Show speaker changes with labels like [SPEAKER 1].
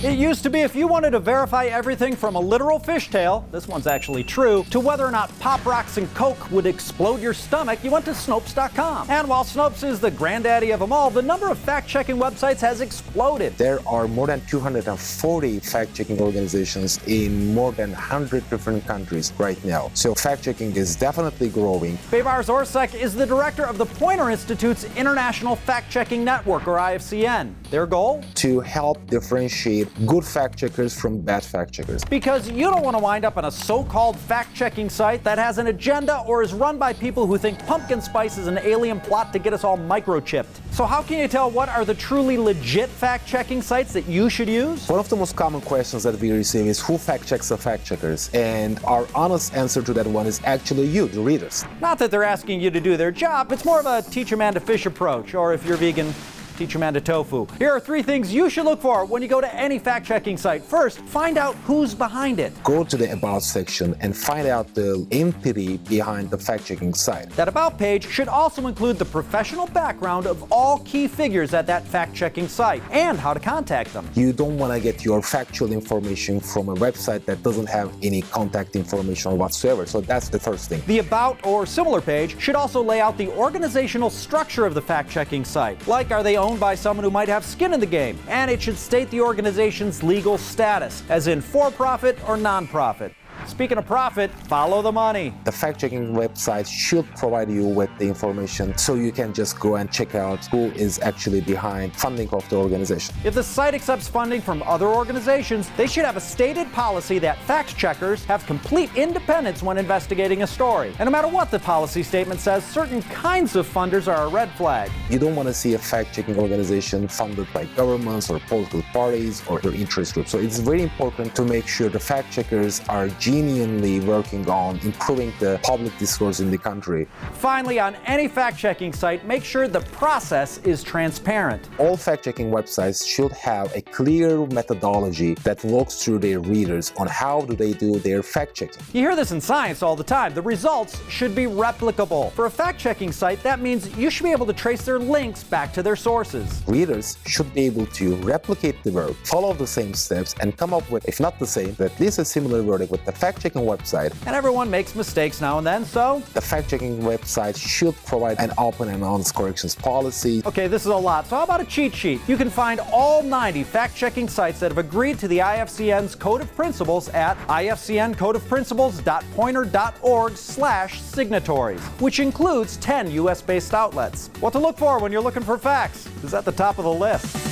[SPEAKER 1] It used to be if you wanted to verify everything from a literal fishtail, this one's actually true, to whether or not Pop Rocks and Coke would explode your stomach, you went to Snopes.com. And while Snopes is the granddaddy of them all, the number of fact-checking websites has exploded.
[SPEAKER 2] There are more than 240 fact-checking organizations in more than 100 different countries right now. So fact-checking is definitely growing.
[SPEAKER 1] Bevar Zorsek is the director of the Poynter Institute's International Fact-Checking Network, or IFCN. Their goal?
[SPEAKER 2] To help differentiate good fact-checkers from bad fact-checkers.
[SPEAKER 1] Because you don't want to wind up on a so-called fact-checking site that has an agenda or is run by people who think pumpkin spice is an alien plot to get us all microchipped. So how can you tell what are the truly legit fact-checking sites that you should use?
[SPEAKER 2] One of the most common questions that we receive is who fact-checks the fact-checkers? And our honest answer to that one is actually you, the readers.
[SPEAKER 1] Not that they're asking you to do their job, it's more of a teach a man to fish approach, or if you're vegan, teach a man to tofu. Here are 3 things you should look for when you go to any fact-checking site. First, find out who's behind it.
[SPEAKER 2] Go to the About section and find out the entity behind the fact-checking site.
[SPEAKER 1] That About page should also include the professional background of all key figures at that fact-checking site and how to contact them.
[SPEAKER 2] You don't want to get your factual information from a website that doesn't have any contact information whatsoever. So that's the first thing.
[SPEAKER 1] The About or similar page should also lay out the organizational structure of the fact-checking site. Like, are they owned by someone who might have skin in the game? And it should state the organization's legal status, as in for-profit or non-profit. Speaking of profit, follow the money.
[SPEAKER 2] The fact-checking website should provide you with the information so you can just go and check out who is actually behind funding of the organization.
[SPEAKER 1] If the site accepts funding from other organizations, they should have a stated policy that fact-checkers have complete independence when investigating a story. And no matter what the policy statement says, certain kinds of funders are a red flag.
[SPEAKER 2] You don't want to see a fact-checking organization funded by governments or political parties or their interest groups. So it's very important to make sure the fact-checkers are genuinely working on improving the public discourse in the country.
[SPEAKER 1] Finally, on any fact-checking site, make sure the process is transparent.
[SPEAKER 2] All fact-checking websites should have a clear methodology that walks through their readers on how do they do their fact-checking.
[SPEAKER 1] You hear this in science all the time. The results should be replicable. For a fact-checking site, that means you should be able to trace their links back to their sources.
[SPEAKER 2] Readers should be able to replicate the work, follow the same steps, and come up with, if not the same, at least a similar verdict with the fact-checking website.
[SPEAKER 1] And everyone makes mistakes now and then, so
[SPEAKER 2] the fact-checking website should provide an open and honest corrections policy.
[SPEAKER 1] Okay, this is a lot, so how about a cheat sheet? You can find all 90 fact-checking sites that have agreed to the IFCN's Code of Principles at ifcncodeofprinciples.poynter.org/signatories, which includes 10 US-based outlets. What to look for when you're looking for facts is at the top of the list.